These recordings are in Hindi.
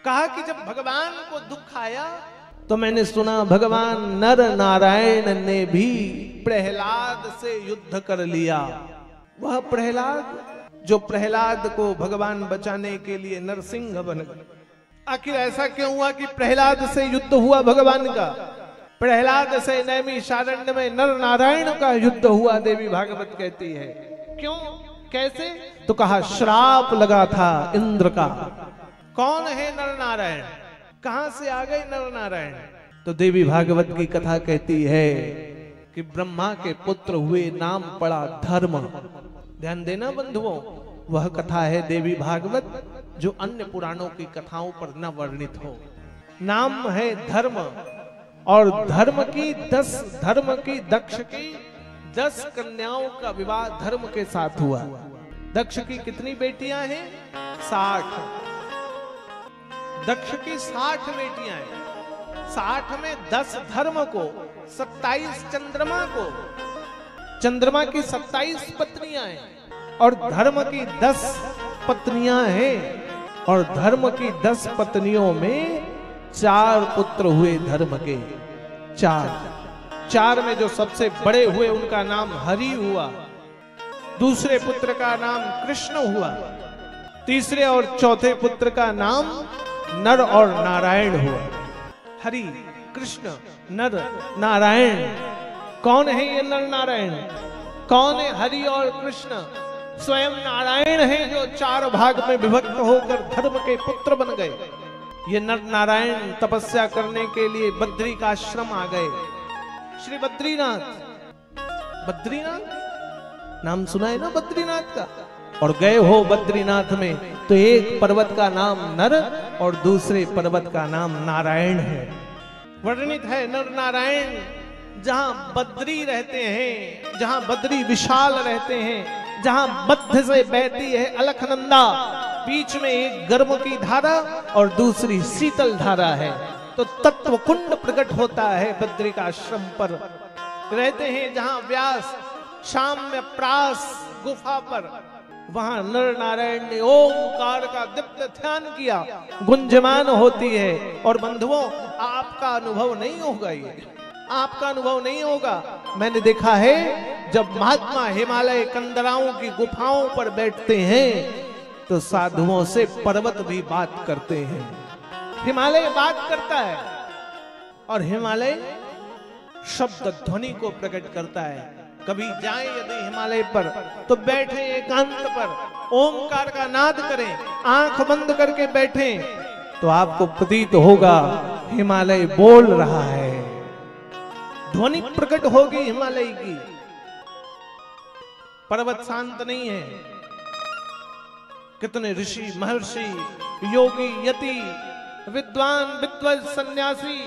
कहा कि जब भगवान को दुख आया तो मैंने सुना भगवान नर नारायण ने भी प्रहलाद से युद्ध कर लिया। वह प्रहलाद जो प्रहलाद को भगवान बचाने के लिए नरसिंह बन गए। आखिर ऐसा क्यों हुआ कि प्रहलाद से युद्ध हुआ भगवान का? प्रहलाद से नैमिषारण्य में नर नारायण का युद्ध हुआ, देवी भागवत कहती है। क्यों, कैसे? तो कहा श्राप लगा था इंद्र का। कौन है नर नारायण? कहां से आ गए नर नारायण? तो देवी भागवत की कथा कहती है कि ब्रह्मा के पुत्र हुए, नाम पड़ा धर्म। ध्यान देना बंधुओं, वह कथा है देवी भागवत जो अन्य पुराणों की कथाओं पर न वर्णित हो। नाम है धर्म, और धर्म की 10 कन्याओं का विवाह धर्म के साथ हुआ। दक्ष की कितनी बेटियां हैं? 60। दक्ष की 60 बेटियां हैं। 60 में 10 धर्म को, 27 चंद्रमा को। चंद्रमा की 27 पत्नियां हैं और धर्म की 10 पत्नियां हैं। और धर्म की 10 पत्नियों में 4 पुत्र हुए धर्म के। 4 में जो सबसे बड़े हुए उनका नाम हरि हुआ, दूसरे पुत्र का नाम कृष्ण हुआ, तीसरे और चौथे पुत्र का नाम नर और नारायण हुआ। हरि, कृष्ण, नर, नारायण। कौन है ये नर नारायण? कौन है हरि और कृष्ण? स्वयं नारायण है जो 4 भाग में विभक्त होकर धर्म के पुत्र बन गए। ये नर नारायण तपस्या करने के लिए बद्री का आश्रम आ गए। श्री बद्रीनाथ, बद्रीनाथ नाम सुना है ना बद्रीनाथ का? और गए हो बद्रीनाथ में तो एक पर्वत का नाम नर और दूसरे पर्वत का नाम नारायण है। वर्णित है नर नारायण। जहां बद्री रहते हैं, जहां बद्री विशाल रहते हैं, जहां मध्य से बहती है अलखनंदा, बीच में एक गर्म की धारा और दूसरी शीतल धारा है, तो तत्व कुंड प्रकट होता है बद्री का आश्रम पर। रहते हैं जहां व्यास शाम में प्रास गुफा पर, वहां नर नारायण ने ओमकार का दिव्य ध्यान किया, गुंजमान होती है। और बंधुओं, आपका अनुभव नहीं होगा, ये आपका अनुभव नहीं होगा। मैंने देखा है जब महात्मा हिमालय कंदराओं की गुफाओं पर बैठते हैं तो साधुओं से पर्वत भी बात करते हैं। हिमालय बात करता है और हिमालय शब्द ध्वनि को प्रकट करता है। कभी जाएं यदि हिमालय पर तो बैठे एकांत पर, ओमकार का नाद करें, आंख बंद करके बैठें तो आपको प्रतीत होगा हिमालय बोल रहा है, ध्वनि प्रकट होगी हिमालय की। पर्वत शांत नहीं है। कितने ऋषि, महर्षि, योगी, यति, विद्वान, विद्वत, सन्यासी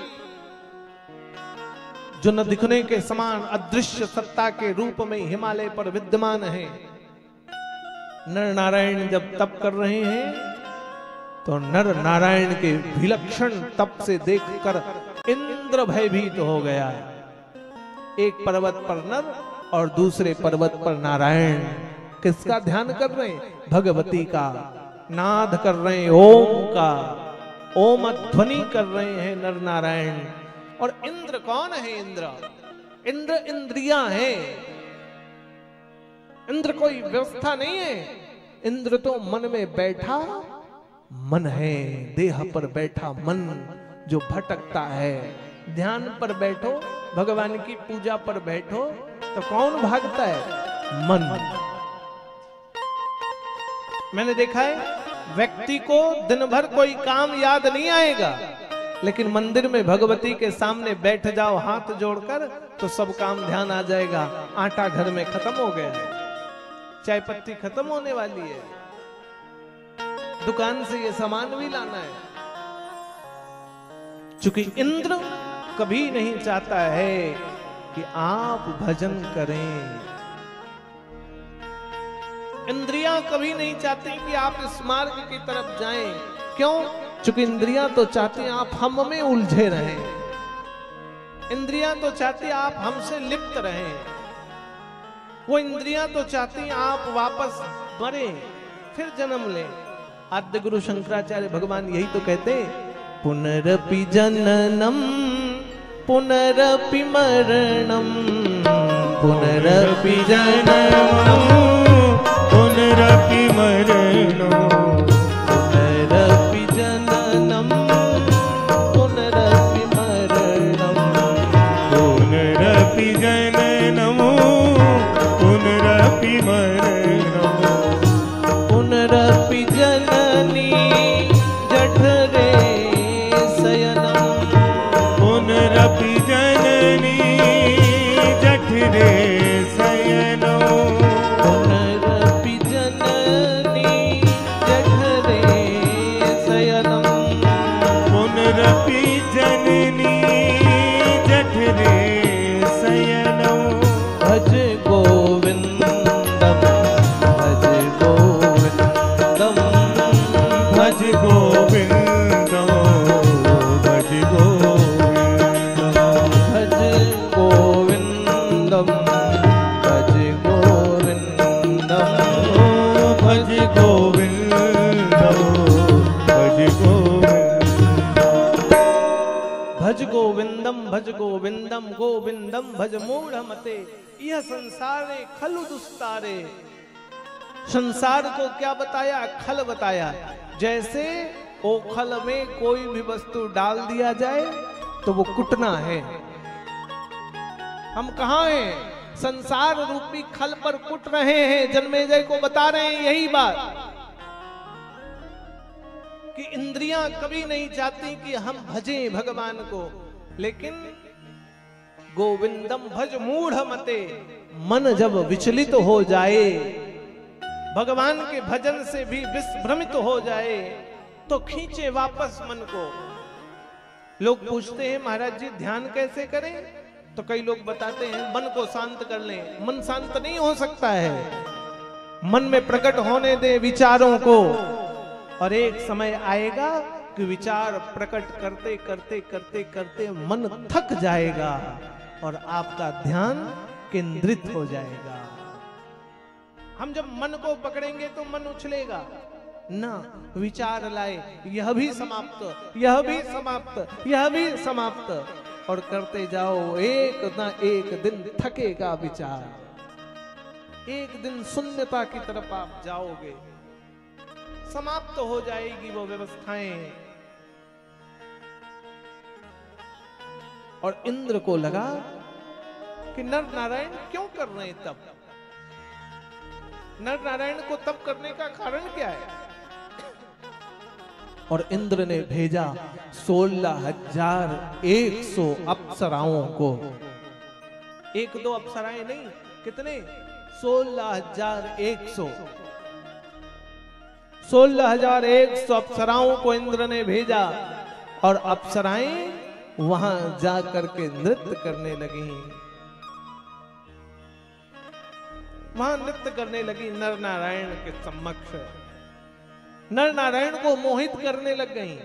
जो न दिखने के समान अदृश्य सत्ता के रूप में हिमालय पर विद्यमान है। नर नारायण जब तप कर रहे हैं तो नर नारायण के विलक्षण तप से देखकर इंद्र भयभीत हो गया। एक पर्वत पर नर और दूसरे पर्वत पर नारायण। किसका ध्यान कर रहे हैं? भगवती का नाद कर रहे हैं, ओम का ओम ध्वनि कर रहे हैं नर नारायण। और इंद्र कौन है? इंद्र इंद्रियां है। इंद्र कोई व्यवस्था नहीं है। इंद्र तो मन में बैठा मन है, देह पर बैठा मन जो भटकता है। ध्यान पर बैठो, भगवान की पूजा पर बैठो तो कौन भागता है? मन। मैंने देखा है व्यक्ति को दिन भर कोई काम याद नहीं आएगा, लेकिन मंदिर में भगवती के सामने बैठ जाओ हाथ जोड़कर तो सब काम ध्यान आ जाएगा। आटा घर में खत्म हो गया है, चाय पत्ती खत्म होने वाली है, दुकान से ये सामान भी लाना है। चूंकि इंद्र कभी नहीं चाहता है कि आप भजन करें, इंद्रियां कभी नहीं चाहती कि आप इस मार्ग की तरफ जाएं। क्यों? चूंकि इंद्रियां तो चाहती हैं आप हम में उलझे रहें, इंद्रियां तो चाहती आप हमसे लिप्त रहें, वो इंद्रियां तो चाहती आप वापस मरें फिर जन्म लें। आद्य गुरु शंकराचार्य भगवान यही तो कहते हैं, पुनरपि जननम पुनरपि मरणम, पुनरपि जननम पुनरपि मरणम, पुनरपि जननम पुनरपि मरणम, पुनरपि जननम पुनरपि मरणम, पुनरपि जननी जठरे शयनम, पुनरपि जननी जठरे शयनम, पुनरपि जननी जठरे शयनम, पुनरपि जननी जठरे शयनम, भज गोविंदम भज गोविंदम भज गोविंदम भज गोविंदम, भज गोविंदम भज गोविंदम भज गोविंदम भज गोविंदम, भज गोविंदम भज गोविंदम गोविंदम भज मूढ़ मते, यह संसार ने खल दुस्तारे। संसार को क्या बताया? खल बताया। जैसे ओखल में कोई भी वस्तु डाल दिया जाए तो वो कुटना है। हम कहाँ हैं? संसार रूपी खल पर कुट रहे हैं। जन्मेजय को बता रहे हैं यही बात कि इंद्रियां कभी नहीं चाहती कि हम भजें भगवान को, लेकिन गोविंदम भज मूढ़ मते, मन जब विचलित हो जाए, भगवान के भजन से भी विस्भ्रमित हो जाए, तो खींचे वापस मन को। लोग पूछते हैं महाराज जी ध्यान कैसे करें? तो कई लोग बताते हैं मन को शांत कर लें। मन शांत नहीं हो सकता है। मन में प्रकट होने दे विचारों को, और एक समय आएगा कि विचार प्रकट करते करते करते करते मन थक जाएगा और आपका ध्यान केंद्रित हो जाएगा। हम जब मन को पकड़ेंगे तो मन उछलेगा ना, विचार लाए, यह भी समाप्त, यह भी समाप्त, यह भी समाप्त, और करते जाओ। एक ना एक दिन थकेगा विचार, एक दिन शून्यता की तरफ आप जाओगे, समाप्त हो जाएगी वो व्यवस्थाएं। और इंद्र को लगा कि नर नारायण क्यों कर रहे हैं तब? नर नारायण को तब करने का कारण क्या है? और इंद्र ने भेजा 16,100 अप्सराओं को। एक दो अप्सराएं नहीं, कितने? 16,100। 16,100 अप्सराओं को इंद्र ने भेजा, और अप्सराएं वहां जा करके नृत्य करने लगी। वहां नृत्य करने लगी नर नारायण के समक्ष, नर नारायण को मोहित करने लग गई।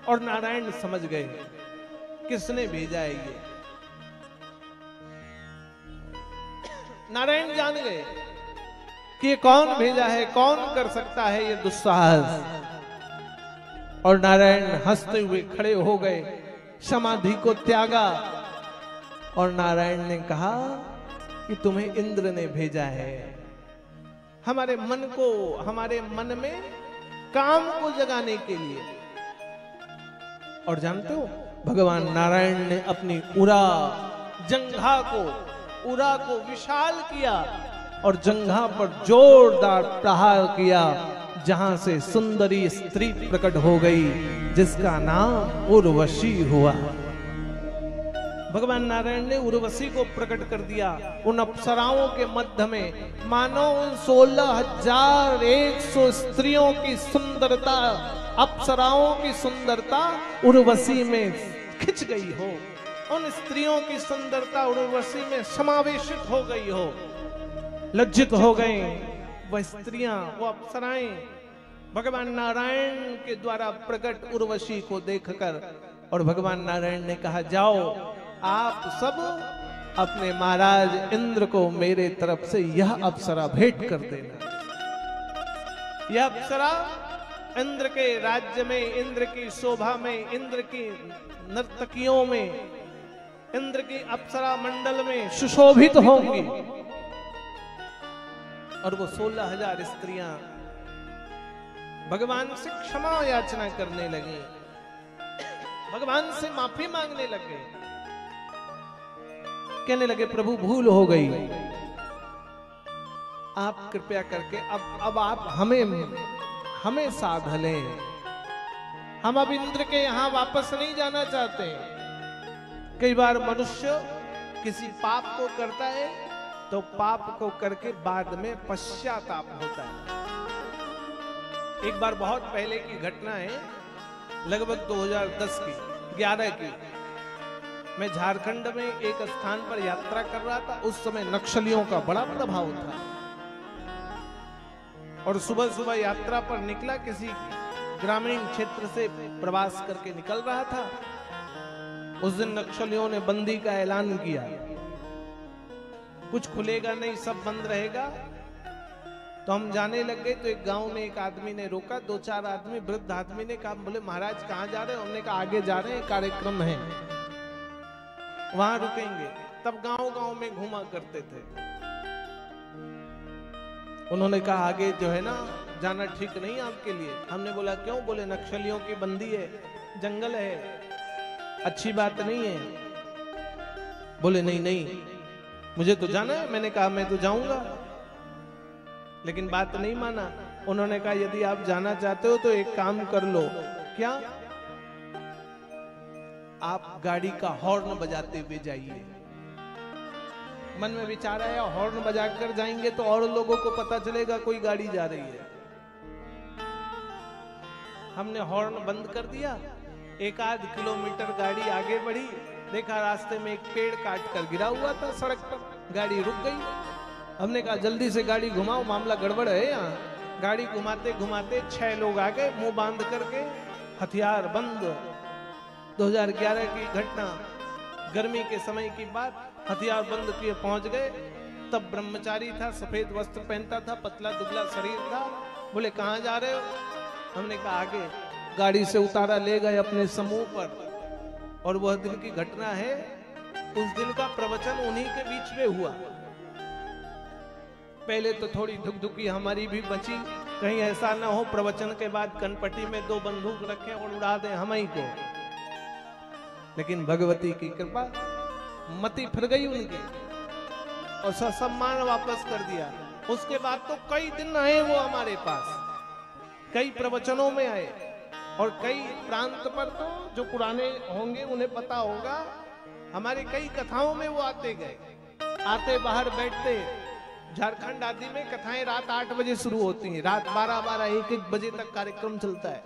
और नारायण समझ गए किसने भेजा है ये। नारायण जान गए कि ये कौन भेजा है, कौन कर सकता है ये दुस्साहस। और नारायण हंसते हुए खड़े हो गए, समाधि को त्यागा, और नारायण ने कहा कि तुम्हें इंद्र ने भेजा है हमारे मन को, हमारे मन में काम को जगाने के लिए। और जानते हो भगवान नारायण ने अपनी उरा जंघा को विशाल किया, और जंघा पर जोरदार प्रहार किया, जहां से सुंदरी स्त्री प्रकट हो गई जिसका नाम उर्वशी हुआ। भगवान नारायण ने उर्वशी को प्रकट कर दिया उन अप्सराओं के मध्य में। मानो उन 16,100 स्त्रियों की सुंदरता, अप्सराओं की सुंदरता उर्वशी में खिंच गई हो, उन स्त्रियों की सुंदरता उर्वशी में समावेशित हो गई हो। लज्जित हो गए वह स्त्रियां, वो अप्सराएं भगवान नारायण के द्वारा प्रकट उर्वशी को देखकर। और भगवान नारायण ने कहा जाओ आप सब अपने महाराज इंद्र को मेरे तरफ से यह अप्सरा भेंट कर देना। यह अप्सरा इंद्र के राज्य में, इंद्र की शोभा में, इंद्र की नर्तकियों में, इंद्र की अप्सरा मंडल में सुशोभित होंगी। और वो 16,000 स्त्रियां भगवान से क्षमा याचना करने लगी, भगवान से माफी मांगने लगे, कहने लगे प्रभु भूल हो गई, आप कृपया करके अब आप हमें साध लें, हम अब इंद्र के यहां वापस नहीं जाना चाहते। कई बार मनुष्य किसी पाप को करता है तो पाप को करके बाद में पश्चाताप होता है। एक बार बहुत पहले की घटना है, लगभग 2010 की 11 की, मैं झारखंड में एक स्थान पर यात्रा कर रहा था। उस समय नक्सलियों का बड़ा प्रभाव था और सुबह सुबह यात्रा पर निकला, किसी ग्रामीण क्षेत्र से प्रवास करके निकल रहा था। उस दिन नक्सलियों ने बंदी का ऐलान किया, कुछ खुलेगा नहीं, सब बंद रहेगा। तो हम जाने लग गए तो एक गांव में एक आदमी ने रोका, 2-4 आदमी, वृद्ध आदमी ने कहा, बोले महाराज कहां जा रहे हैं? हमने कहा आगे जा रहे हैं, कार्यक्रम है, वहां रुकेंगे। तब गांव गांव में घूमा करते थे। उन्होंने कहा आगे जो है ना जाना ठीक नहीं आपके लिए। हमने बोला क्यों? बोले नक्सलियों की बंदी है, जंगल है, अच्छी बात नहीं है। बोले नहीं नहीं मुझे तो जाना है। मैंने कहा मैं तो जाऊंगा, लेकिन बात नहीं माना। उन्होंने कहा यदि आप जाना चाहते हो तो एक काम कर लो। क्या? आप गाड़ी का हॉर्न बजाते हुए जाइए। मन में विचार आया, हॉर्न बजाकर जाएंगे तो और लोगों को पता चलेगा कोई गाड़ी जा रही है। हमने हॉर्न बंद कर दिया। 1-8 किलोमीटर गाड़ी आगे बढ़ी, देखा रास्ते में एक पेड़ काट कर गिरा हुआ था सड़क पर, गाड़ी रुक गई। हमने कहा जल्दी से गाड़ी घुमाओ, मामला गड़बड़ है यहाँ। गाड़ी घुमाते घुमाते 6 लोग आ गए, मुंह बांध करके, हथियार बंद। 2011 की घटना, गर्मी के समय की बात, हथियार बंद किए पहुंच गए। तब ब्रह्मचारी था, सफेद वस्त्र पहनता था, पतला दुबला शरीर था। बोले कहां जा रहे हो? हमने कहा आगे। गाड़ी से उतारा, ले गए अपने समूह पर। और वह दिन की घटना है, उस दिन का प्रवचन उन्हीं के बीच में हुआ। पहले तो थोड़ी धुकधुकी हमारी भी बची, कहीं ऐसा ना हो प्रवचन के बाद कनपटी में 2 बंदूक रखें और उड़ा दें हम ही को। लेकिन भगवती की कृपा, मति फिर गई उनकी और सम्मान वापस कर दिया। उसके बाद तो कई दिन आए वो हमारे पास, कई प्रवचनों में आए। और कई प्रांत पर तो जो पुराने होंगे उन्हें पता होगा, हमारी कई कथाओं में वो आते गए, आते बाहर बैठते। झारखंड आदि में कथाएं रात 8 बजे शुरू होती हैं, रात 12-12, 1-1 बजे तक कार्यक्रम चलता है।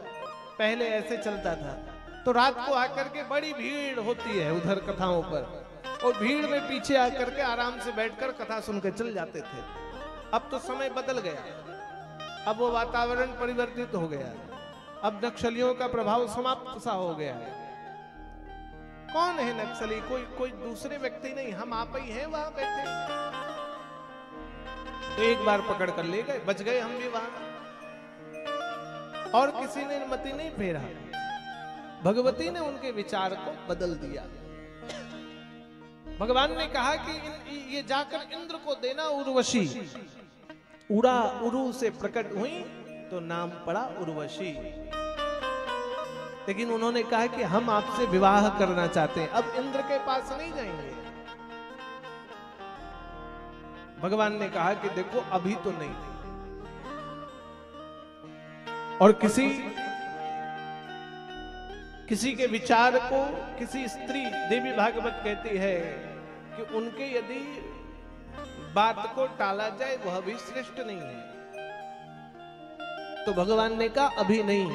पहले ऐसे चलता था। तो रात को आकर के बड़ी भीड़ होती है उधर कथाओं पर, और भीड़ में पीछे आकर के आराम से बैठकर कथा सुन के चल जाते थे। अब तो समय बदल गया, अब वो वातावरण परिवर्तित हो गया। अब नक्सलियों का प्रभाव समाप्त सा हो गया है। कौन है नक्सली? कोई दूसरे व्यक्ति नहीं, हम आप ही हैं वहां बैठे। तो एक बार पकड़ कर ले गए, बच गए हम भी वहां, और किसी ने मति नहीं फेरा। भगवती ने उनके विचार को बदल दिया। भगवान ने कहा कि ये जाकर इंद्र को देना उर्वशी। उड़ा, उरु से प्रकट हुई तो नाम पड़ा उर्वशी। लेकिन उन्होंने कहा कि हम आपसे विवाह करना चाहते हैं, अब इंद्र के पास नहीं जाएंगे। भगवान ने कहा कि देखो अभी तो नहीं। और किसी के विचार को किसी स्त्री, देवी भागवत कहती है कि उनके यदि बात को टाला जाए वह भी श्रेष्ठ नहीं है। तो भगवान ने कहा अभी नहीं,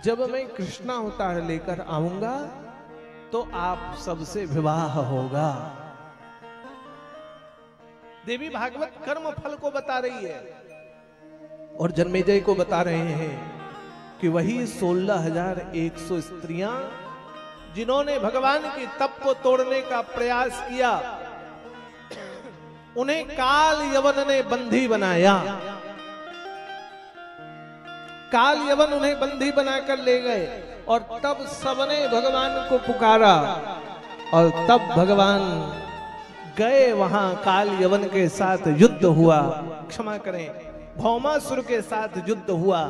जब मैं कृष्णा अवतार लेकर आऊंगा तो आप सबसे विवाह होगा। देवी भागवत कर्म फल को बता रही है और जन्मेजय को बता रहे हैं कि वही 16,100 स्त्रियां जिन्होंने भगवान की तप को तोड़ने का प्रयास किया, उन्हें काल यवन ने बंदी बनाया। काल यवन उन्हें बंदी बनाकर ले गए और तब सबने भगवान को पुकारा और तब भगवान गए वहां। काल यवन के साथ युद्ध हुआ, क्षमा करें, भौमासुर के साथ युद्ध हुआ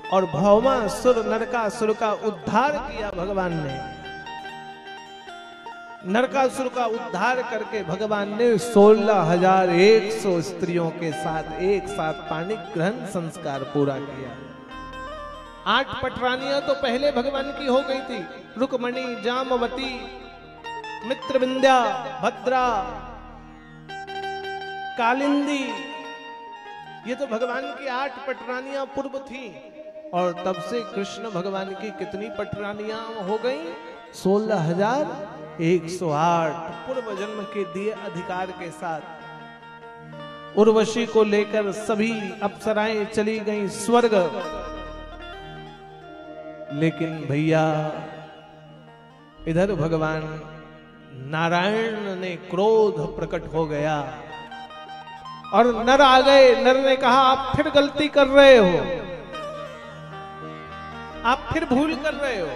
और भौमासुर नरकासुर का उद्धार किया भगवान ने। नरकासुर का उद्धार करके भगवान ने 16,100 स्त्रियों के साथ एक साथ पाणी ग्रहण संस्कार पूरा किया। 8 पटरानियां तो पहले भगवान की हो गई थी, रुक्मणी, जामवती, मित्रविंध्या, भद्रा, कालिंदी, ये तो भगवान की 8 पटरानियां पूर्व थी। और तब से कृष्ण भगवान की कितनी पटरानियां हो गई? 16,108 पूर्व जन्म के दिए अधिकार के साथ। उर्वशी को लेकर सभी अप्सराएं चली गईं स्वर्ग। लेकिन भैया इधर भगवान नारायण ने क्रोध प्रकट हो गया और नर आ गए। नर ने कहा आप फिर गलती कर रहे हो, आप फिर भूल कर रहे हो।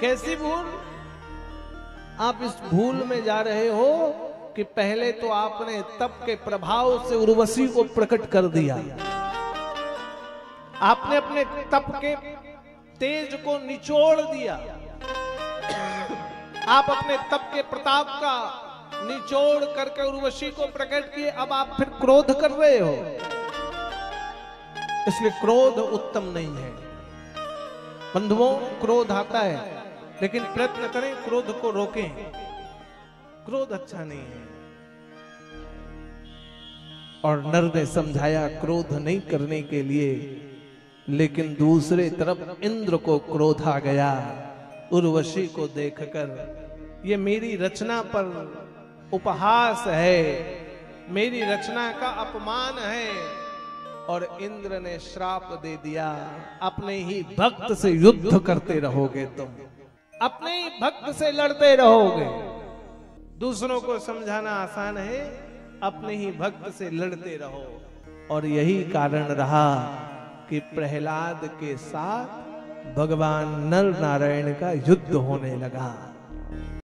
कैसी भूल? आप इस भूल में जा रहे हो कि पहले तो आपने तप के प्रभाव से उर्वशी को प्रकट कर दिया। आपने अपने तप के तेज को निचोड़ दिया। आप अपने तप के प्रताप का निचोड़ करके उर्वशी को प्रकट किए। अब आप फिर क्रोध कर रहे हो। इसलिए क्रोध उत्तम नहीं है बंधुओं। क्रोध आता है लेकिन प्रयत्न करें क्रोध को रोकें। क्रोध अच्छा नहीं है। और नर ने समझाया क्रोध नहीं करने के लिए, लेकिन दूसरे तरफ इंद्र को क्रोध आ गया उर्वशी को देखकर। ये मेरी रचना पर उपहास है, मेरी रचना का अपमान है। और इंद्र ने श्राप दे दिया, अपने ही भक्त से युद्ध करते रहोगे तुम, अपने ही भक्त से लड़ते रहोगे। दूसरों को समझाना आसान है, अपने ही भक्त से लड़ते रहो। और यही कारण रहा कि प्रहलाद के साथ भगवान नर नारायण का युद्ध होने लगा।